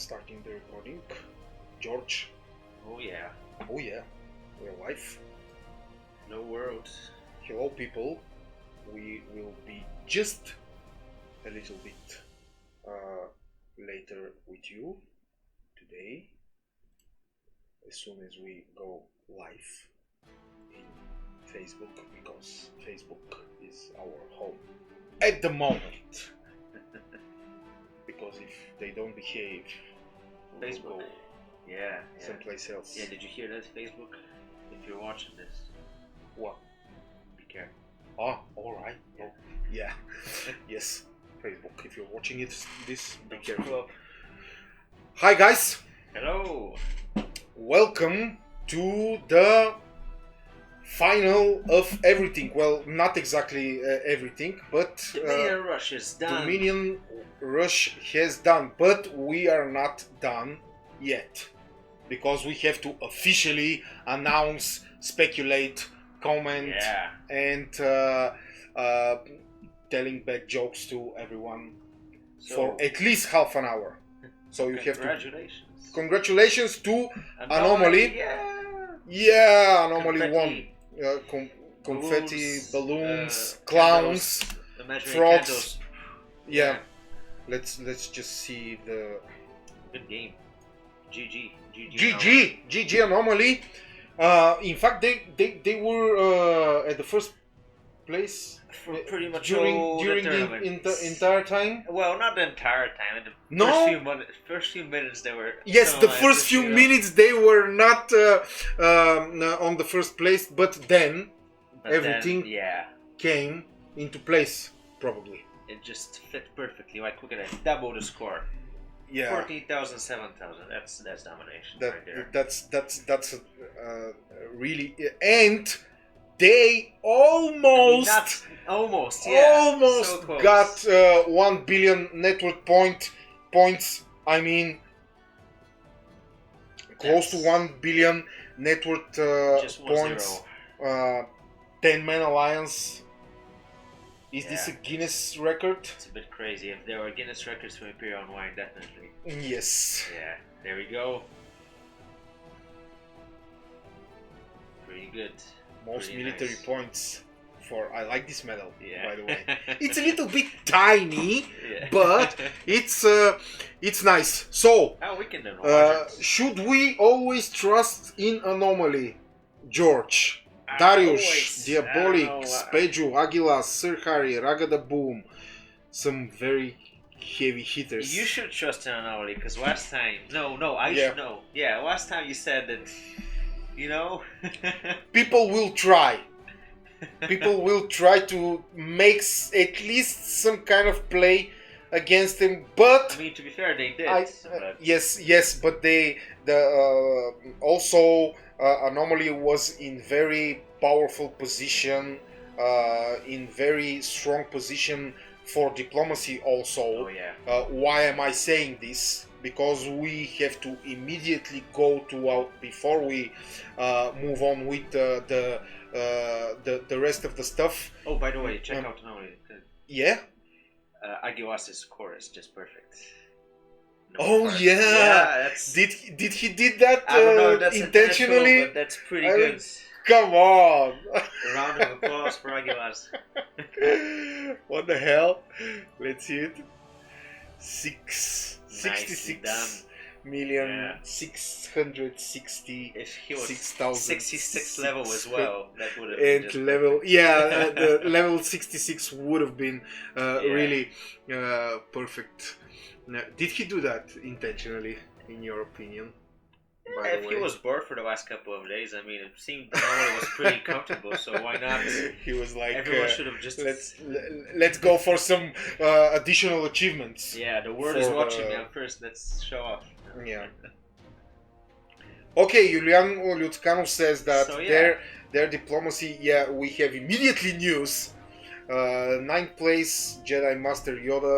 starting the recording. George. Oh yeah. Oh yeah. We're live. No world. Hello people. We will be just a little bit later with you today, as soon as we go live in Facebook, because Facebook is our home at the moment. Because if they don't behave, Facebook. we'll go Yeah. someplace else. Yeah, did you hear that, Facebook? If you're watching this, What? be careful. Oh, alright. Yeah. Oh, yeah. Yes. Facebook, if you're watching it, this, be Don't careful. screw up. Hi guys! Hello! Welcome to the final of everything. Well, not exactly everything, but Dominion Rush is done. Dominion Rush has done, but we are not done yet. Because we have to officially announce, speculate, comment, Yeah. and telling bad jokes to everyone So, for at least half an hour. So you have to. congratulations. Congratulations to Anomaly. Yeah. Yeah, Anomaly Confetti, won. Confetti, balloons, candles, clowns, imaginary frogs. candles. Yeah. Let's just see the Good game. GG. GG Anomaly. In fact, they were at the first place For pretty much during all the tournament. entire time. Well, not the entire time. In the No? first few minutes they were. Yes, so the nice first to few see them. minutes they were not on the first place, but then But everything then, yeah, came into place, probably. it just fit perfectly. Like, look at that, double the score. Yeah, 14,000, 7,000. That's domination right there. that's really, and they almost Not almost, yeah, so close. got 1 billion network points. I mean, close to 1 billion network Just 1-0. points. 10-man alliance. Is this a Yeah. Guinness record? It's a bit crazy. If there were Guinness records for Imperia Online, definitely. Yes. Yeah, there we go. Pretty good. Most Pretty military nice. points for. I like this medal, Yeah. by the way. It's a little bit tiny, Yeah. but it's nice. So, Oh, we can enlarge it. should we always trust in Anomaly? George, I Darius, always- Diabolic, I don't know, Speju, Aguilas, Sir Harry, Ragada Boom. Some very heavy hitters. You should trust in Anomaly because last time, I Yeah. should know. Yeah, last time you said that, you know. People will try. People will try to make at least some kind of play against him, but I mean, to be fair, they did. but yes, but also Anomaly was in very powerful position, in very strong position for diplomacy also. oh yeah. Why am I saying this? Because we have to immediately go to before we move on with the rest of the stuff. Oh, by the way, check out Anomaly. Yeah. Aguilas' score is just perfect. No Oh part. yeah. That's. Did he did that I don't know if that's intentionally? but that's pretty I good. mean, come on. A round of applause for Aguilas. What the hell? Let's see it. Nicely 66 done. million Yeah. 660 If he was 6,000 66 level as well, that would have been and just level perfect. the level 66 would have been really perfect. Now, did he do that intentionally, in your opinion? By the If he way? was bored for the last couple of days, I mean, it seemed Anomaly was pretty comfortable, so why not? He was like, Everyone should have just. let's go for some additional achievements. Yeah, the world is for watching the- now. First, let's show off. Yeah. Okay, Julian Lutzcanu says that So, yeah. their diplomacy. Yeah, we have immediately news. 9th place, Jedi Master Yoda.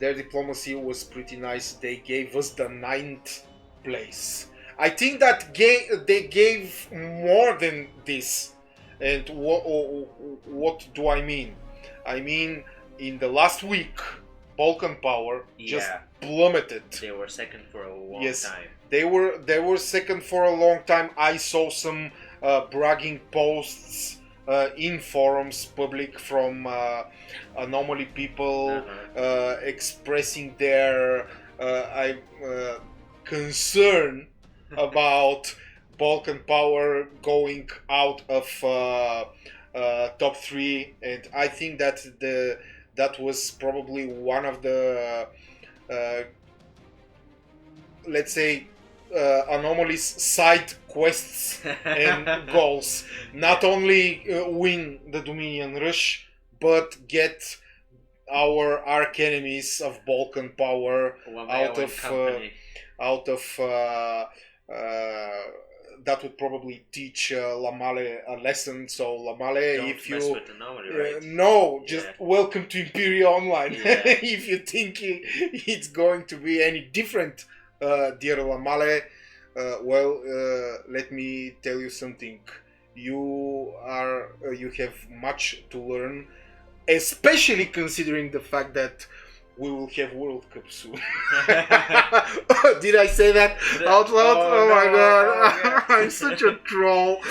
Their diplomacy was pretty nice. They gave us the 9th place. I think that they gave more than this. And what do I mean? I mean, in the last week, Balkan Power just Yeah. plummeted. They were second for a long Yes. time. They were second for a long time. I saw some bragging posts in forums, public, from Anomaly people expressing their concern about Balkan Power going out of top 3, and I think that that was probably one of the let's say Anomaly's side quests and goals. Not only win the Dominion Rush, but get our arch enemies of Balkan Power out of that would probably teach Lamale a lesson. So Lamale, Don't if you mess with Anomaly, right? no, just welcome to Imperia Online. Yeah. If you think it's going to be any different, dear Lamale, let me tell you something. You have much to learn, especially considering the fact that we will have World Cup soon. Did I say that out loud? Oh my god, I'm such a troll.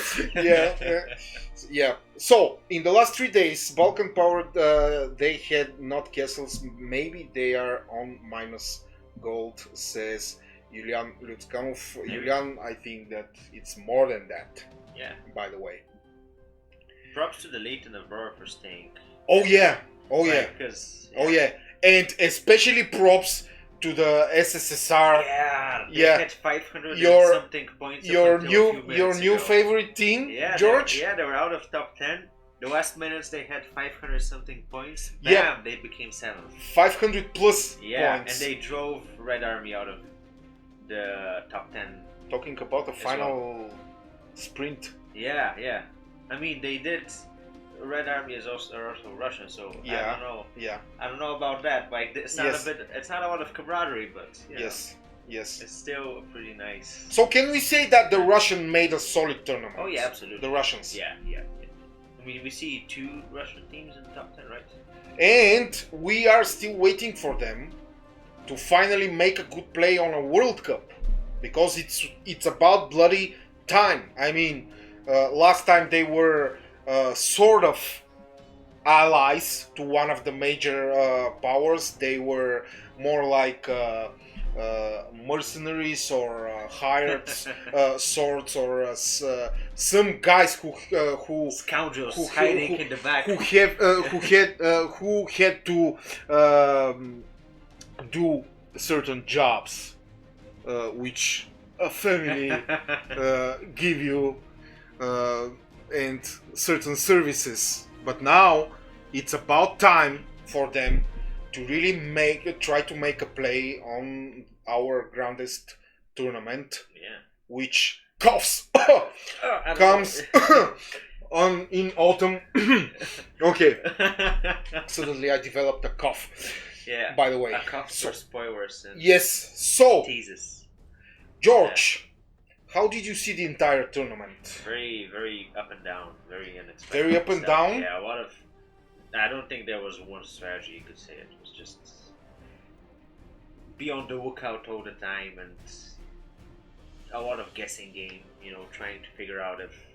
Yeah. So in the last 3 days, Balkan Power, they had not castles. Maybe they are on minus gold, says Julian Lutzkamov. Julian, I think that it's more than that. Yeah. By the way. Props to the Leighton and Borough for staying. Oh yeah. And especially props to the SSSR. They had 500 something points. Your new favorite team, George. They were out of top 10. The last minutes they had 500 something points. Bam, they became 7th. 500 plus points. And they drove Red Army out of the top 10. Talking about the final sprint. Yeah. I mean, they did. Red Army is also Russian, so I don't know. Yeah. I don't know about that. Like, it's not it's not a lot of camaraderie, but yes, it's still pretty nice. So can we say that the Russian made a solid tournament? Oh yeah, absolutely. The Russians. Yeah. I mean, we see 2 Russian teams in the top 10, right? And we are still waiting for them to finally make a good play on a World Cup, because it's about bloody time. I mean, last time they were sort of allies to one of the major powers. They were more like mercenaries or hired swords, or some guys who scoundrels hiding in the back, who had to do certain jobs which a family give you, and certain services. But now it's about time for them to really try to make a play on our grandest tournament, which comes in autumn. Okay. Suddenly I developed a cough. Yeah. By the way. A cough for spoilers and teases. George, how did you see the entire tournament? Very, very up and down. Very unexpected. Very up and down? Yeah, a lot of... I don't think there was one strategy you could say. It was just... be on the lookout all the time, and a lot of guessing game, trying to figure out if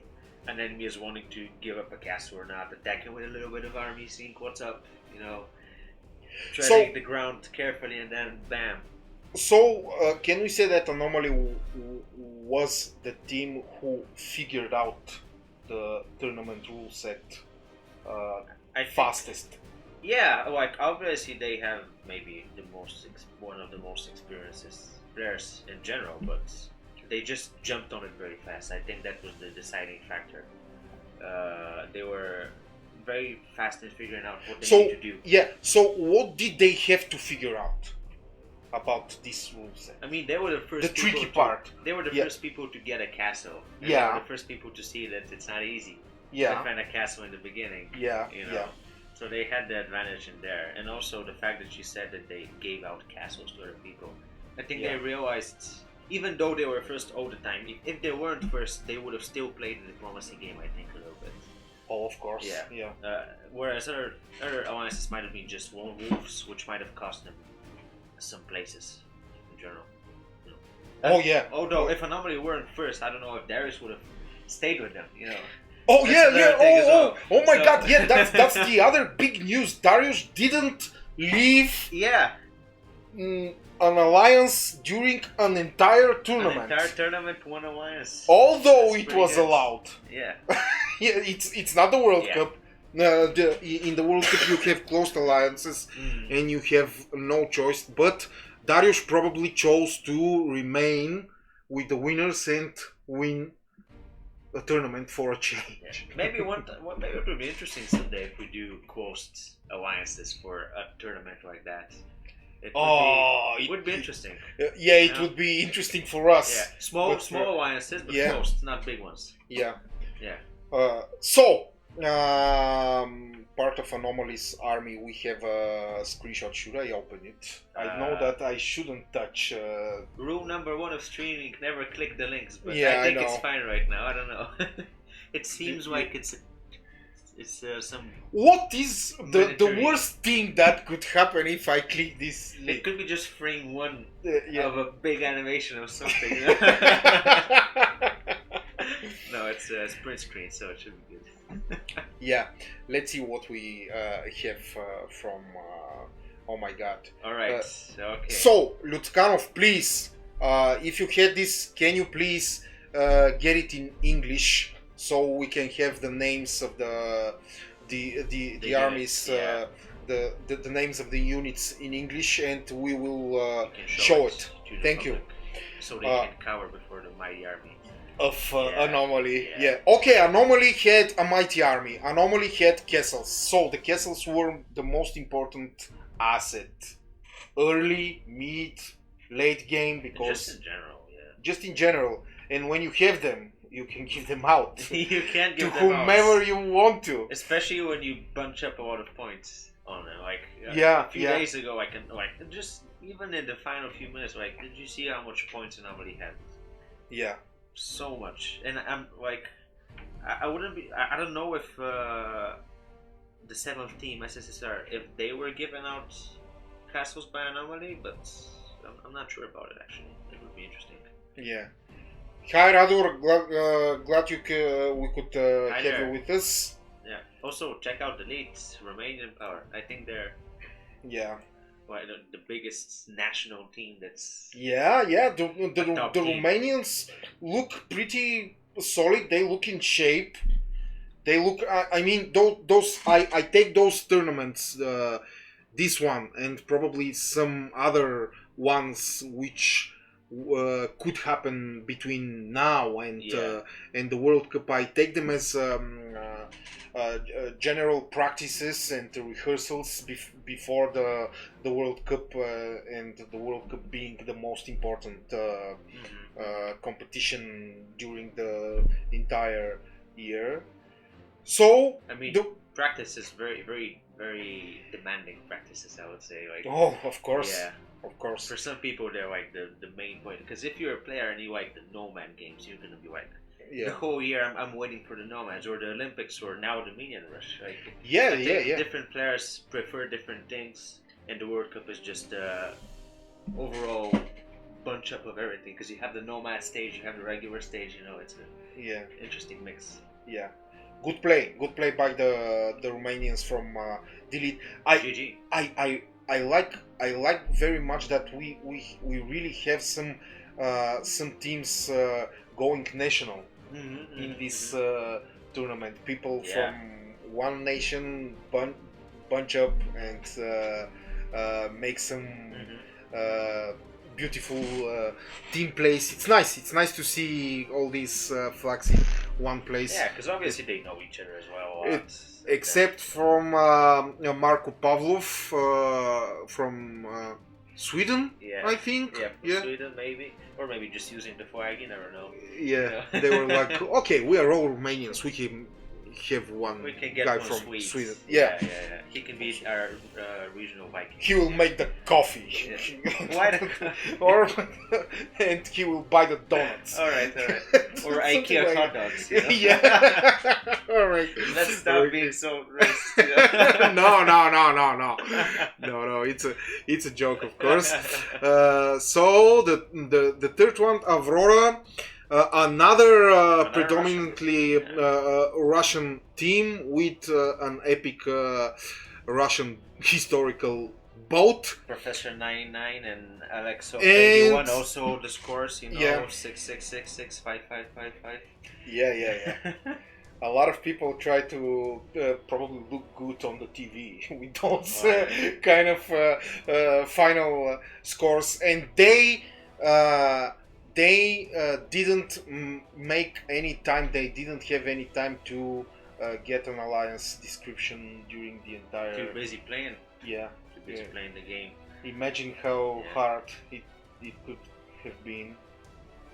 an enemy is wanting to give up a castle or not, attacking with a little bit of army, seeing what's up, treading the ground carefully, and then bam. So, can we say that Anomaly was the team who figured out the tournament rule set fastest? Yeah, like obviously they have maybe one of the most experienced players in general, but they just jumped on it very fast. I think that was the deciding factor. They were very fast in figuring out what they need to do. Yeah, so what did they have to figure out about this rule set? I mean, they were the first. The tricky part. They were the first people to get a castle. And yeah. They were the first people to see that it's not easy. Yeah. To find a castle in the beginning. Yeah. Yeah. So they had the advantage in there, and also the fact that you said that they gave out castles to other people. I think they realized, even though they were first all the time, if they weren't first, they would have still played the diplomacy game. I think a little bit. Oh, of course. Yeah. Whereas other alliances might have been just lone wolves, which might have cost them some places in general. You know. Oh yeah. Although if Anomaly weren't first, I don't know if Darius would have stayed with them. You know. Oh That's yeah, another thing as well. oh my So- god, yeah, that's the other big news. Darius didn't leave Yeah. an alliance during an entire tournament. An entire tournament, one alliance. Although That's it pretty was good. allowed. Yeah. Yeah, it's not the World Yeah. Cup. In the World Cup you have closed alliances and you have no choice. But Darius probably chose to remain with the winners and win a tournament for a change. Yeah. Maybe maybe it would be interesting someday if we do closed alliances for a tournament like that. It would be interesting. Yeah, it Yeah. would be interesting for us. Yeah, small But, small alliances, but yeah. closed, not big ones. Yeah. Yeah. Part of Anomaly's army, we have a screenshot. Should I open it? I know that I shouldn't touch. Rule number 1 of streaming: never click the links. But Yeah, I think I it's know. fine right now. I don't know. It seems like it's some. What is the Military. worst thing that could happen if I click this It link? could be just frame 1 Yeah. of a big animation of something. No, it's a sprint screen, so it should be good. Yeah. Let's see what we have from. Oh my god. All right. Okay. So, Lutkanov, please, if you had this, can you please get it in English so we can have the names of the armies, units, yeah. the names of the units in English, and we will You can show it. to the Thank you. public, so they can cower before the mighty army. Of Yeah, Anomaly. yeah. Okay, Anomaly had a mighty army. Anomaly had castles. So the castles were the most important asset. Early, mid, late game, because Just in general, yeah. just in general. And when you have them, you can give them out You can't to give them out. whomever you want to. Especially when you bunch up a lot of points on it. Like Yeah, a few yeah. days ago, I can just even in the final few minutes, like, did you see how much points Anomaly had? Yeah. So much, and I'm like, I wouldn't be. I don't know if the 7th team SSSR, if they were giving out castles by Anomaly, but I'm not sure about it actually. It would be interesting. Yeah. Hi Radur, glad we could Hi have there. you with us. Yeah. Also, check out the leads, Romanian Power. I think they're Yeah. the biggest national team that's. Yeah, A top the team. Romanians look pretty solid. They look in shape. They look. I mean, those. I take those tournaments. This one and probably some other ones which could happen between now and Yeah. and the World Cup. I take them as general practices and rehearsals before the World Cup, and the World Cup being the most important competition during the entire year. So I mean, the, practice is very, very, very demanding practices. I would say, like. oh, of course, Yeah. of course, For some people, they're like the main point. Because if you're a player and you like the Nomad games, you're gonna be like, the yeah, whole year I'm waiting for the Nomads or the Olympics or now the Minion Rush. Like, yeah, I think yeah, yeah. different players prefer different things, and the World Cup is just overall bunch up of everything. Because you have the Nomad stage, you have the regular stage. You know, it's an Yeah, interesting mix. yeah. Good play by the Romanians from Delete. GG. I like very much that we really have some teams going national in this tournament. People Yeah. from one nation bunch up and make some beautiful team plays. It's nice. It's nice to see all these flags in one place. Yeah, because obviously they know each other as well. A lot. Except from Marko Pavlov from Sweden, Yeah. I think. Yeah, from Sweden maybe, or maybe just using the flag. You never know. Yeah, they were like, okay, we are all Romanians. have one We can get guy one from Swedes. Sweden. Yeah. He can be our regional Viking. He will make the coffee. Yeah. Why the or and he will buy the donuts. All right. Or Something IKEA like hot that. dogs. You know? Yeah. All right. Let's stop being so racist. No. No. It's a joke, of course. So the third one, Aurora, another predominantly Russian team with an epic Russian historical boat. Professor 99 and Alex And- 81 also the scores, you know, Yeah. 666 5555. Yeah. A lot of people try to probably look good on the TV with those kind of final scores, and they didn't make any time. They didn't have any time to get an alliance description during the entire. Too busy playing. Yeah. Too busy playing the game. Imagine how hard it could have been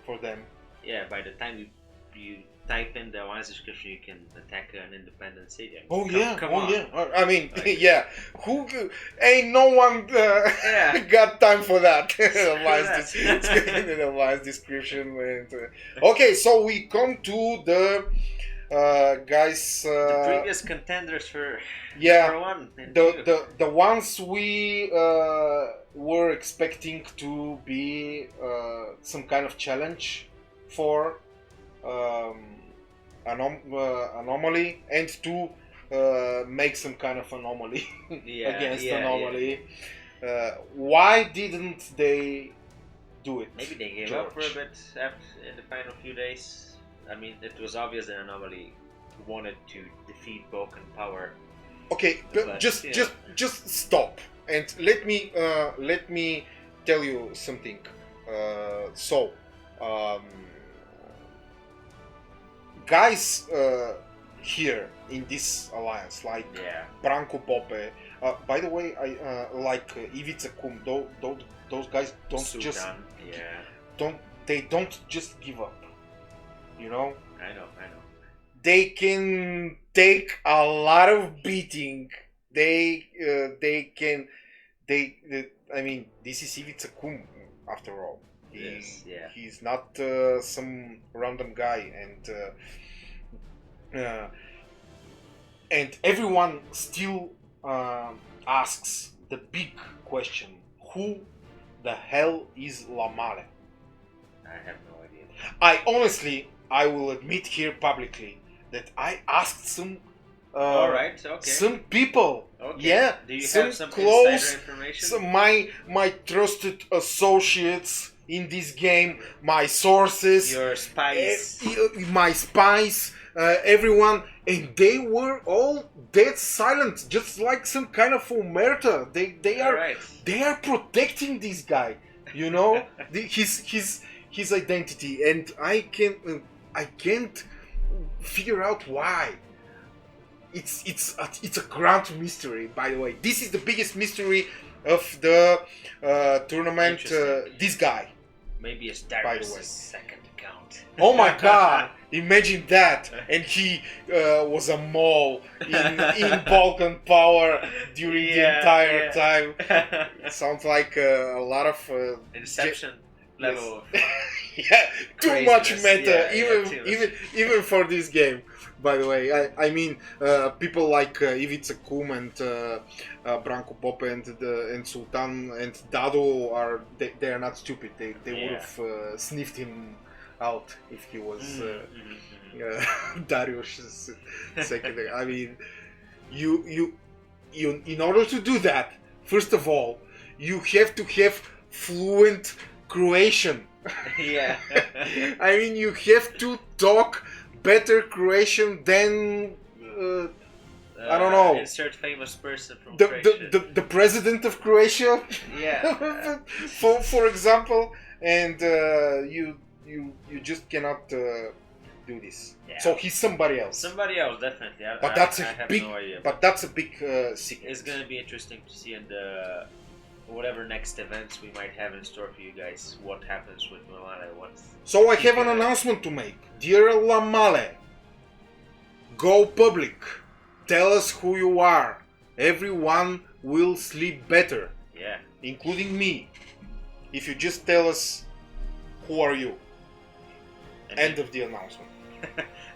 for them. Yeah, by the time you type in the alliance description, you can attack an independent city. Oh Come on. yeah. I mean, Like- yeah. Who ain't no one got time for that? The alliance description. And, okay, so we come to the guys. The previous contenders for Yeah. number one and two. The ones we were expecting to be some kind of challenge for anomaly and to make some kind of anomaly against anomaly. Why didn't they do it? Maybe they gave up for a bit in the final few days. I mean, it was obvious that Anomaly wanted to defeat Vulcan Power. Okay, but just stop and let me tell you something. Guys here in this alliance, like Branko Pope. By the way, I like Ivica Kum. Those guys don't Sudan, just don't just give up. You know. I know. They can take a lot of beating. I mean, this is Ivica Kum after all. He's not some random guy, and everyone still asks the big question: who the hell is Lamale? I have no idea. I will admit here publicly that I asked some. All right. Okay. Some people. Okay. Yeah. Do you some have some close, insider information? some my trusted associates in this game, my sources, Your spies. my spies, everyone, and they were all dead silent, just like some kind of omerta. They are protecting this guy, you know, his identity, and I can't figure out why. It's a grand mystery, by the way. This is the biggest mystery of the tournament. This guy. Maybe it's by the way. Darius' second account. Oh my God! Imagine that, and he was a mole in Balkan Power during the entire time. It sounds like a lot of Inception level. Yeah, too much meta, Yeah, even for this game. By the way, I mean people like Ivica Kum and Branko Pope and Sultan and Dado they are not stupid. They would have sniffed him out if he was Darius' second. I mean, you in order to do that, first of all, you have to have fluent Croatian. Yeah. I mean, you have to talk better Croatian than I don't know. Insert famous person from Croatia. The president of Croatia. Yeah. for example, and you just cannot do this. Yeah. So he's somebody else. Somebody else, definitely. But that's a big secret. It's gonna be interesting to see in the whatever next events we might have in store for you guys. What happens with Lamale? So I have an announcement to make, dear Lamale. Go public. Tell us who you are. Everyone will sleep better, Yeah. including me. If you just tell us who are you. And End of the announcement.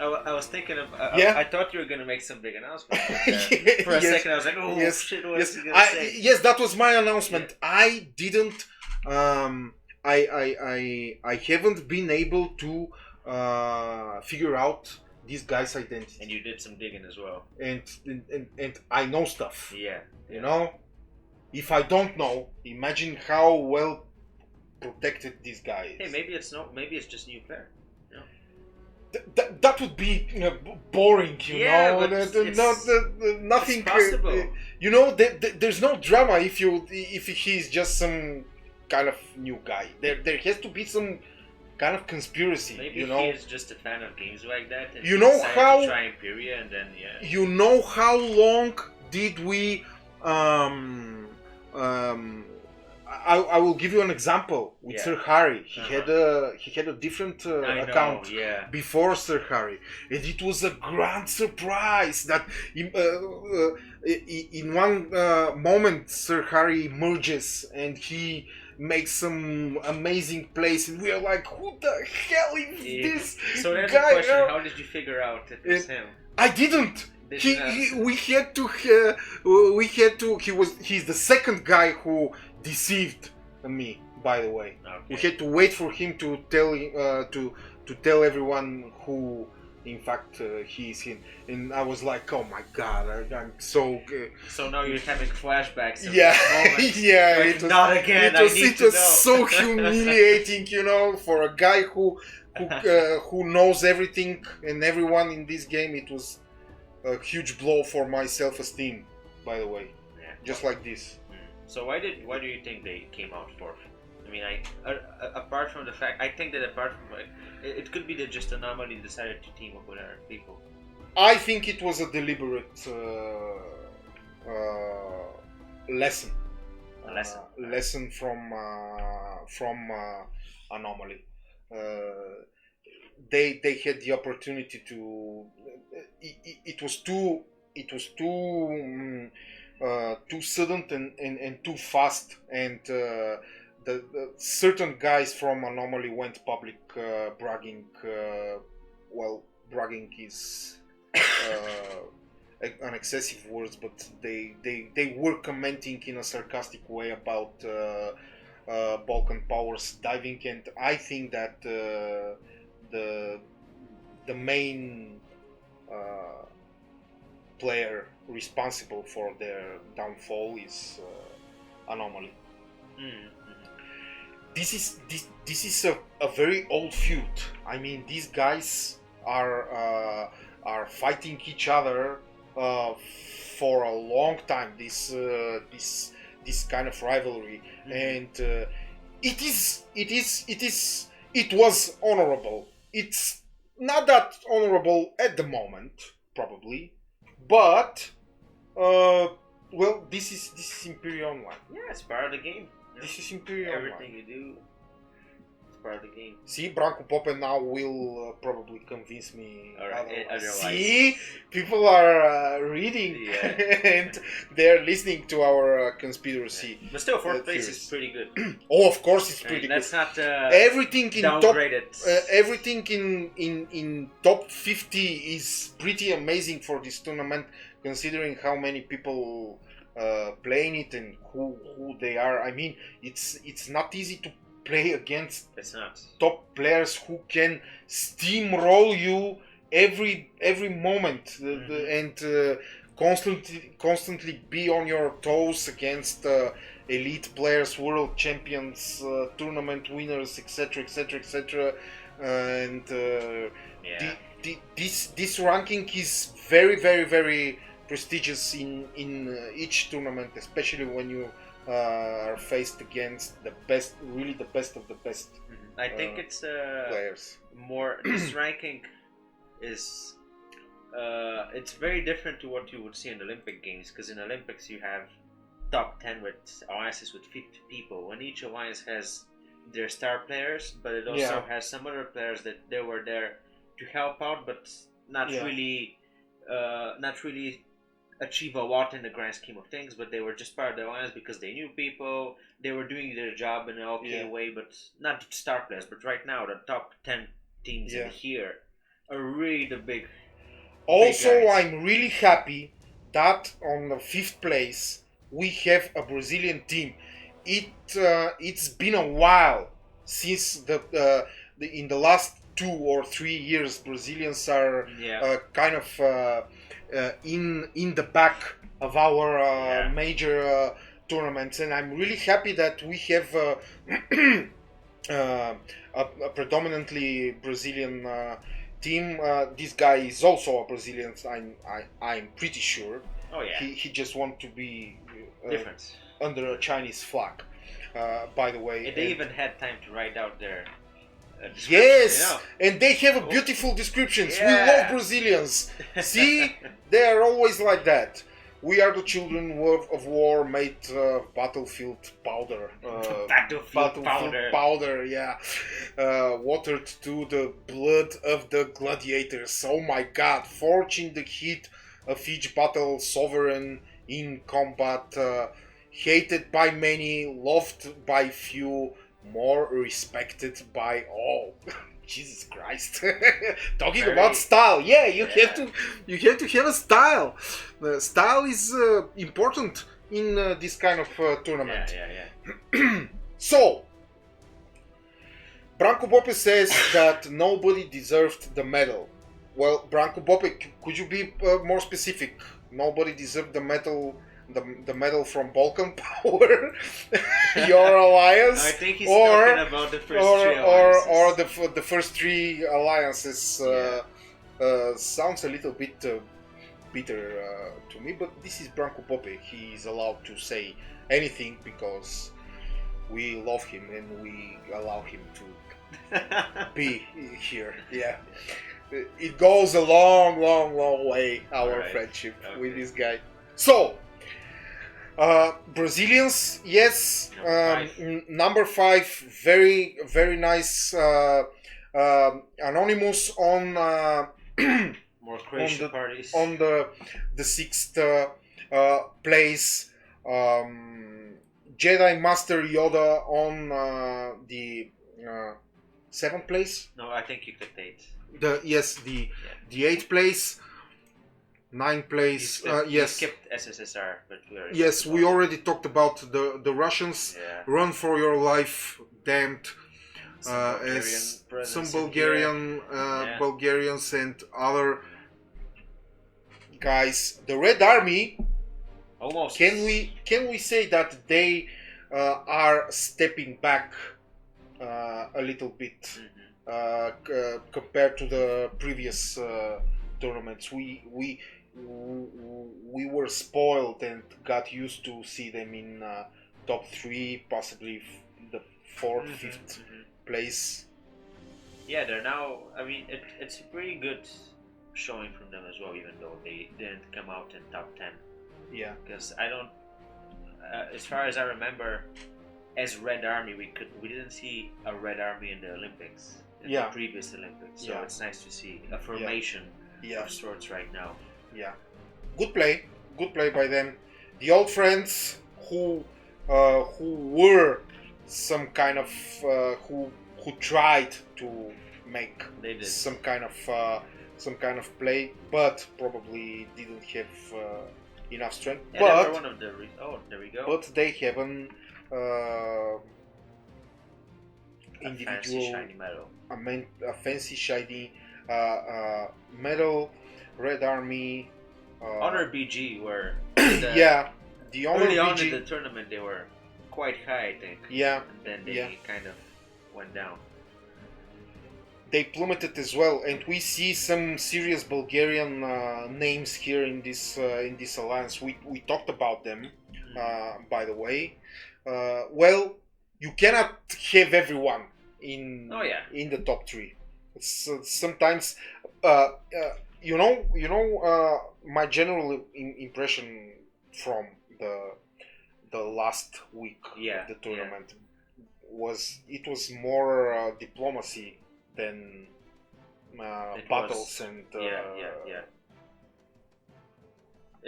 I was thinking of. Yeah? I thought you were gonna make some big announcement. But, for a Yes, second, I was like, "Oh yes, shit, what yes. is he gonna say?" Yes, that was my announcement. I didn't. I haven't been able to figure out this guy's identity. And you did some digging as well. And I know stuff. Yeah. You know, if I don't know, imagine how well protected this guy is. Hey, maybe it's just new player. That would be boring, you know. But Nothing. It's possible. You know, there's no drama if he's just some kind of new guy. There has to be some kind of conspiracy. Maybe you know, he is just a fan of games like that. And you know decided how to try Imperia and then You know how long did we I will give you an example with Sir Harry. He had a different account before Sir Harry, and it was a grand surprise that in one moment Sir Harry emerges and he makes some amazing plays, and we are like, "Who the hell is this So there's guy?" a question: how did you figure out it was him? I didn't. He's the second guy who deceived me, by the way. Okay. We had to wait for him to tell everyone who in fact he is him, and I was like, oh my god, I'm so so now you're having flashbacks of yeah this moment. yeah, like, it was, not again. it was so humiliating, you know, for a guy who knows everything and everyone in this game. It was a huge blow for my self-esteem, by the way. Yeah. Just like this. So why do you think they came out fourth? I mean, apart from the fact, I think that apart from it could be that just anomaly decided to team up with other people. I think it was a deliberate lesson. A lesson. Lesson from anomaly. They had the opportunity to. It was too sudden and too fast, and the certain guys from Anomaly went public bragging. Bragging is an excessive words, but they were commenting in a sarcastic way about Balkan powers diving, and I think that the main player responsible for their downfall is Anomaly. Mm-hmm. This is a very old feud. I mean, these guys are fighting each other for a long time. This kind of rivalry, and it was honorable. It's not that honorable at the moment, probably, but this is Imperia Online. Yeah, it's part of the game. This is Imperia Online. Everything you do, it's part of the game. See, Branko Pope now will probably convince me otherwise. See, people are reading and they're listening to our conspiracy. But still, fourth place is pretty good. Oh, of course, it's pretty good. Let's not everything in downgrade it. Everything in top 50 is pretty amazing for this tournament, considering how many people playing it and who they are. I mean, it's not easy to play against top players who can steamroll you every moment and constantly be on your toes against elite players, world champions, tournament winners, etc., and this ranking is very, very, very prestigious in each tournament, especially when you are faced against the best, really the best of the best. I think it's players. More this ranking is it's very different to what you would see in Olympic games, because in Olympics you have top 10 with alliances with 50 people, and each alliance has their star players, but it also has some other players that they were there to help out, but not really not really achieve a lot in the grand scheme of things, but they were just part of the alliance because they knew people. They were doing their job in an okay way, but not star players. But right now, the top 10 teams in here are really the big. Also, big guys. I'm really happy that on the fifth place we have a Brazilian team. It's been a while since in the last 2 or 3 years Brazilians are kind of in the back of our major tournaments, and I'm really happy that we have a predominantly Brazilian team. This guy is also a Brazilian. I'm pretty sure. Oh yeah. He just wants to be different under a Chinese flag. By the way, and they even had time to write out their. Yes, and they have a beautiful descriptions. We love Brazilians. See, they are always like that. We are the children of war made battlefield powder. Battlefield powder, yeah. Watered to the blood of the gladiators. Oh my god, forging the heat of each battle, sovereign in combat, hated by many, loved by few, more respected by all. Jesus Christ! Talking about style, you have to have a style. Style is important in this kind of tournament. So, Branco Bope says that nobody deserved the medal. Well, Branco Bope, could you be more specific? Nobody deserved the medal. The medal from Balkan Power, your alliance. I think he's talking about the first three alliances. Or the first three alliances. Sounds a little bit bitter to me, but this is Branco Bope. He is allowed to say anything because we love him and we allow him to be here. Yeah. It goes a long, long, long way, our friendship with this guy. So, Brazilians, yes. Number 5, very, very nice. Anonymous on more Croatian parties. On the 6th place. Jedi Master Yoda on the 7th place. No, I think you clicked 8. The 8th place. 9th place. You skipped SSSR, but we already talked about the Russians. Run for your life, damned. Some Bulgarian Bulgarians and other guys. The Red Army. Almost. Can we say that they are stepping back a little bit compared to the previous tournaments? We were spoiled and got used to see them in top 3, possibly the 4th, 5th place. Yeah, they're now. I mean, it's a pretty good showing from them as well, even though they didn't come out in top 10. Yeah. Because I don't. As far as I remember, as Red Army, we didn't see a Red Army in the Olympics. In the previous Olympics, so it's nice to see a formation of sorts right now. Yeah, good play by them. The old friends who were some kind of who tried to make some kind of play, but probably didn't have enough strength. Yeah, but they were one of the there we go. But they have an individual fancy shiny medal. A fancy shiny medal. Red Army. Honor BG were the Honor early BG. on in the tournament they were quite high, I think. Yeah. And then they kind of went down. They plummeted as well, and we see some serious Bulgarian names here in this alliance. We talked about them, by the way. Well, you cannot have everyone in the top 3. It's sometimes. My general impression from the last week of the tournament was more diplomacy than battles and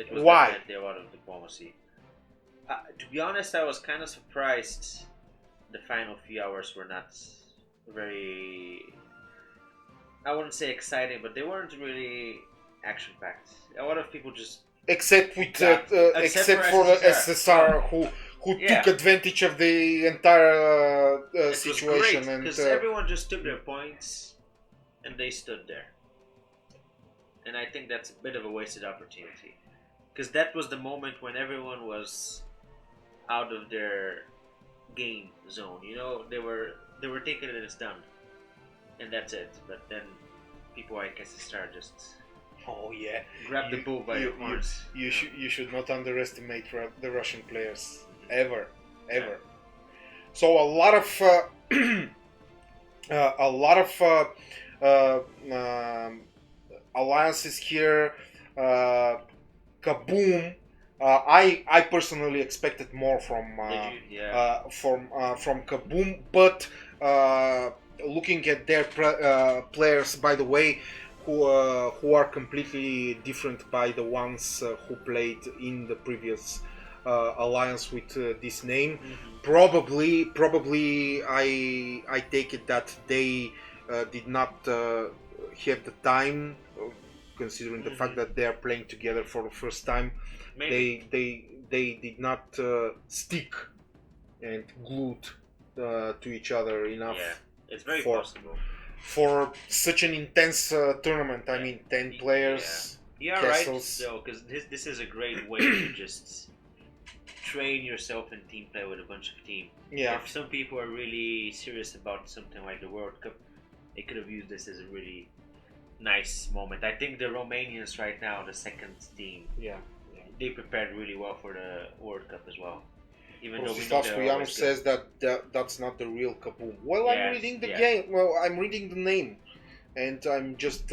It was Why? definitely a lot of diplomacy. To be honest, I was kind of surprised the final few hours were not very. I wouldn't say exciting, but they weren't really action packed. A lot of people just. Except with Except for for SSR who Yeah. took advantage of the entire It situation was great and because everyone just took their points and they stood there. And I think that's a bit of a wasted opportunity because that was the moment when everyone was out of their game zone. You know, they were thinking that it's done, and that's it. But then people like SSR just oh yeah, grab the bull by the horns. You should not underestimate the Russian players ever. So a lot of alliances here. Kaboom. I personally expected more from from Kaboom, but looking at their players, by the way, who are completely different by the ones who played in the previous alliance with this name. Probably I take it that they did not have the time, considering the fact that they are playing together for the first time. Maybe. They did not stick and glued to each other enough. Yeah, it's very for, possible. For such an intense tournament. I mean, 10 players. Yeah, castles. right. So, because this is a great way to just train yourself in team play with a bunch of team. Yeah. If some people are really serious about something like the World Cup, they could have used this as a really nice moment. I think the Romanians right now, the second team, they prepared really well for the World Cup as well. Even though we know Stoyanov says that's not the real Kaboom. Well, I'm reading the game. Well, I'm reading the name, and I'm just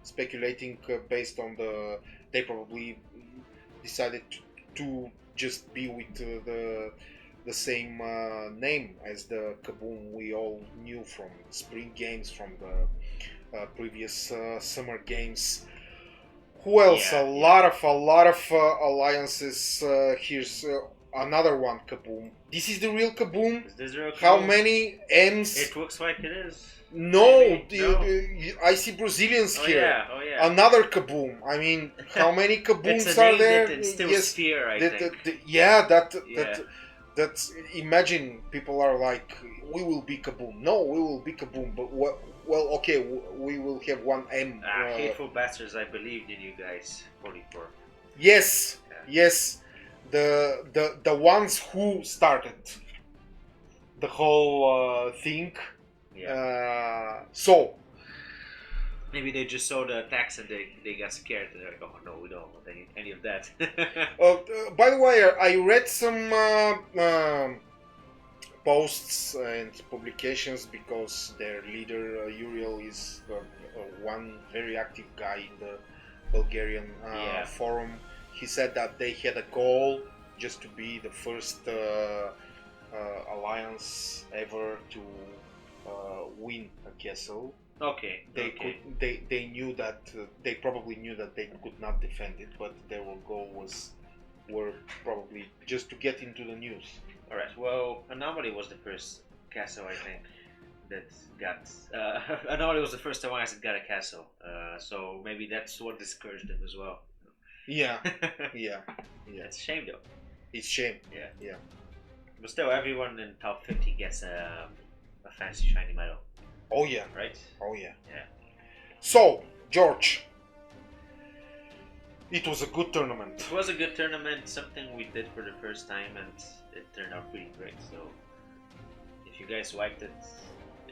speculating based on the. They probably decided to just be with the same name as the Kaboom we all knew from spring games, from the previous summer games. Who else? A lot of alliances. Here's another one, Kaboom. This is the real Kaboom. Is this real Kaboom? How many M's? It looks like it is. No, I see Brazilians here. Oh yeah. Another Kaboom. I mean, how many Kabooms are there? It's still sphere, I think. That's. Imagine people are like, we will be Kaboom. No, we will be Kaboom. But well, okay, we will have one M. Hateful bastards, I believed in you guys. 44. Yes, yes. The ones who started the whole thing. Yeah. So maybe they just saw the attacks and they got scared. They're like, oh no, we don't want any of that. By the way, I read some posts and publications because their leader Uriel is one very active guy in the Bulgarian forum. He said that they had a goal just to be the first alliance ever to win a castle. Okay. They knew that they probably knew that they could not defend it, but their goal were probably just to get into the news. All right. Well, Anomaly was the first castle, I think, that got. Anomaly was the first alliance that got a castle. So maybe that's what discouraged them as well. Yeah. It's a shame though. It's a shame. Yeah. But still, everyone in top 50 gets a fancy shiny medal. Oh yeah. Right? Oh yeah. Yeah. So, George, it was a good tournament. It was a good tournament, something we did for the first time, and it turned out pretty great. So, if you guys liked it,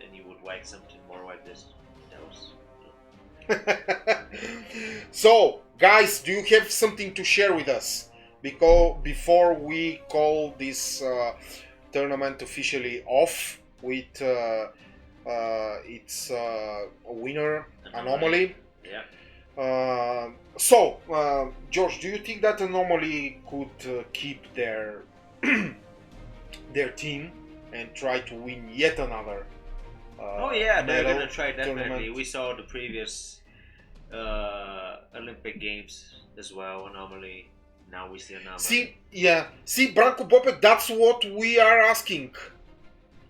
and you would like something more like this, that was... So, guys, do you have something to share with us? Because before we call this tournament officially off with its winner, Anomaly. Yeah. So, George, do you think that Anomaly could keep their their team and try to win yet another? They're gonna try definitely. tournament? We saw the previous Olympic Games as well, anomaly. Now we see anomaly. See, Branko Bopek, that's what we are asking.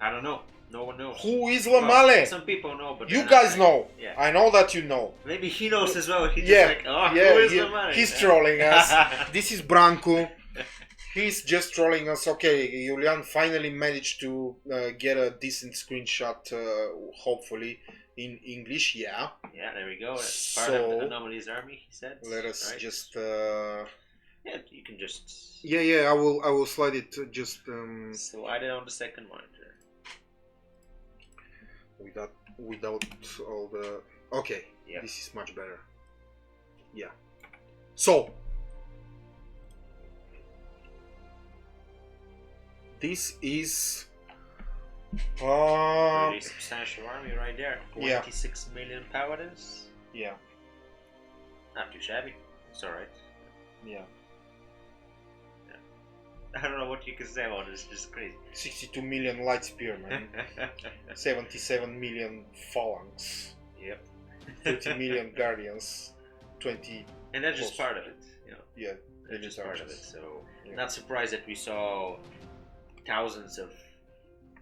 I don't know. No one knows. Who is Well, Lamale? some people know, but You guys know. Yeah. I know that you know. Maybe he knows as well. He's Yeah, just like, oh, yeah, who is Lamale? he's trolling us. This is Branko. He's just trolling us. Okay, Julian finally managed to get a decent screenshot, hopefully in English. Yeah. Yeah, there we go. That's part of the Anomaly's army, he said. Let us right? just. Yeah, you can just. Yeah. I will slide it. Just. Slide it on the second monitor. Without all the. Okay. Yep. This is much better. Yeah. So. This is pretty substantial army right there. Yeah. 26 million paladins. Yeah. Not too shabby. It's alright. Yeah. I don't know what you can say about it. It's just crazy. 62 million light spearmen. 77 million phalanx. Yep. 30 million guardians. 20. And that's just part of it. You know. Yeah. That's just part of it. So yeah. Not surprised that we saw thousands of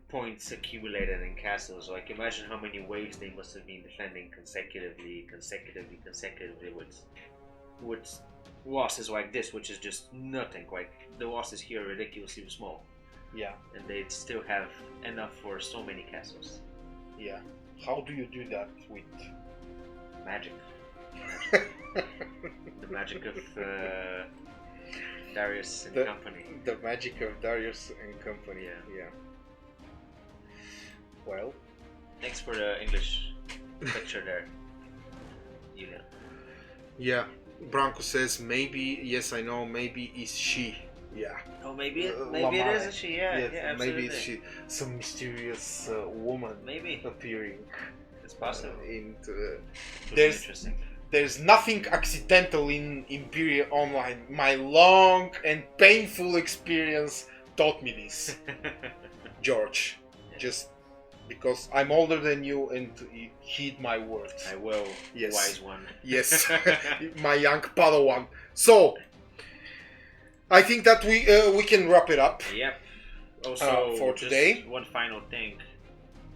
points accumulated in castles. Like imagine how many waves they must have been defending consecutively with losses like this, which is just nothing. Like the losses here are ridiculously small. Yeah. And they'd still have enough for so many castles. Yeah. How do you do that with magic? The magic of Darius and company. The magic of Darius and company. Yeah. Well. Thanks for the English picture there, Julian. Yeah. Branko says maybe. Yes, I know. Maybe it's she. Yeah. Oh, maybe it is a she. Yeah, absolutely. Maybe it's she. Some mysterious woman. Maybe appearing. It's possible. Interesting. There's nothing accidental in Imperia Online. My long and painful experience taught me this, George. Yeah. Just because I'm older than you and heed my words. I will, yes. Wise one. Yes, my young Padawan. So, I think that we can wrap it up. Yep. Also, for today, one final thing: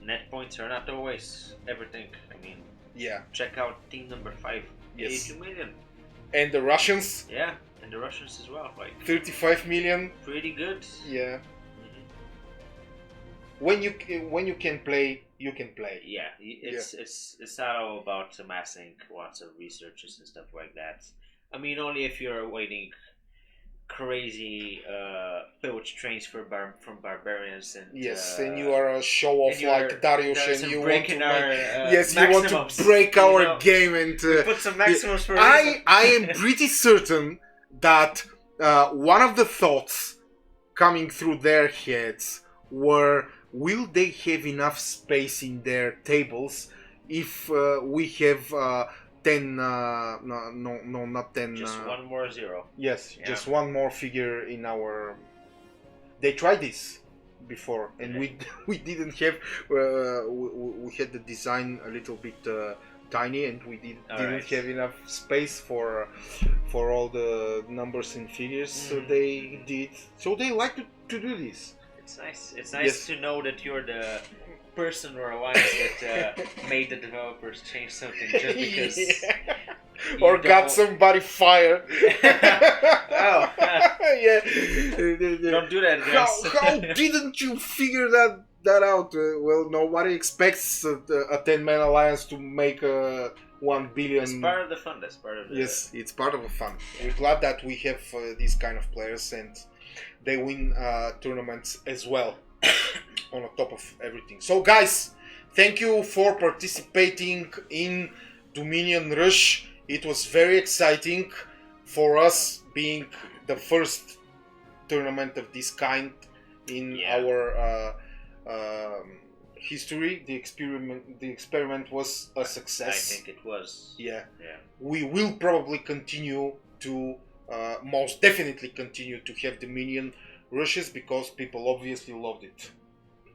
net points are not always everything. I mean. Yeah. Check out team number 5. Yes. 82 million. And the Russians? Yeah, and the Russians as well. Like 35 million. Pretty good. Yeah. Mm-hmm. When you can play, you can play. Yeah, it's not all about amassing lots of researches and stuff like that. I mean, only if you're waiting crazy pillage trains from barbarians and yes, and you are a show off like Darius and you want to yes, you want to break our game and put some maximums for I am pretty certain that one of the thoughts coming through their heads were, will they have enough space in their tables if we have 10 no not 10 just one more zero. Yes, yeah. Just one more figure in our. They tried this before and we didn't have we had the design a little bit tiny and we didn't have enough space for all the numbers and figures. So they did, so they like to do this. It's nice to know that you're the person or alliance that made the developers change something just because or got somebody fired. Oh yeah. Don't do that, guys. How didn't you figure that out? Well, nobody expects a 10-man alliance to make 1 billion. It's part of the fun. That's part of the... Yes, it's part of the fun. Yeah. We're glad that we have these kind of players and they win tournaments as well. On top of everything. So guys, thank you for participating in Dominion Rush. It was very exciting for us, being the first tournament of this kind in our history. The experiment was a success. I think it was. Yeah. We will probably continue to most definitely continue to have Dominion Rushes because people obviously loved it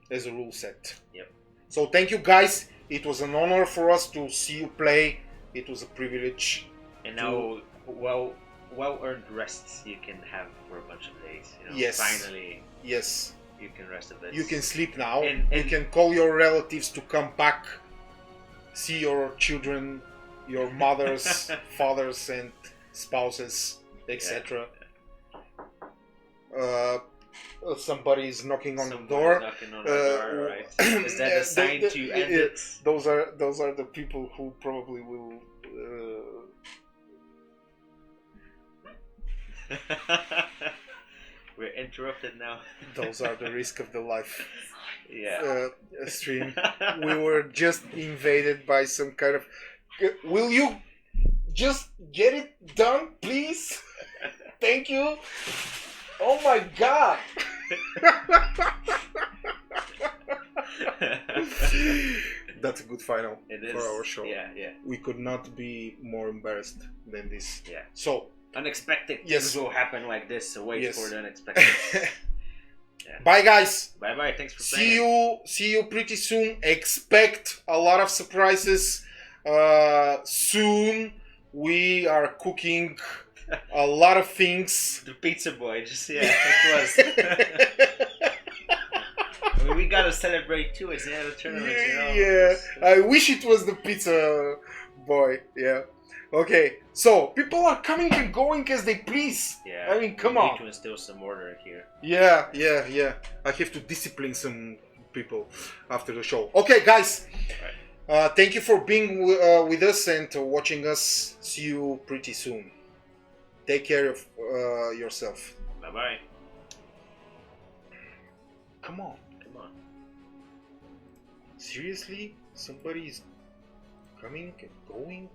as a rule set. Yep. So thank you guys. It was an honor for us to see you play It was a privilege. And now, well-earned rests you can have for a bunch of days. You know, Yes. finally, Yes. you can rest a bit. You can sleep now. And- you can call your relatives to come back, see your children, your mothers, fathers, and spouses, etc. Somebody is knocking on the door. Knocking on the door, right? Is that a sign to end it? Those are the people who probably will. We're interrupted now. Those are the risk of the life. Yeah. Stream. We were just invaded by some kind of. Will you just get it done, please? Thank you. Oh my god. That's a good final for our show. Yeah. We could not be more embarrassed than this. Yeah. So unexpected yes. things will happen like this, so wait Yes. for the unexpected. Yeah. Bye guys. Bye. Thanks for playing. See you pretty soon. Expect a lot of surprises. Soon we are cooking a lot of things. The pizza boy, it was. I mean, we gotta celebrate too. It's the end of the tournament, you know. Yeah, I wish it was the pizza boy. Yeah. Okay, so people are coming and going as they please. Yeah. I mean, come we on. need to instill some order here. Yeah. I have to discipline some people after the show. Okay, guys. Thank you for being with us and watching us. See you pretty soon. Take care of yourself. Bye. Come on. Seriously? Somebody is coming and going?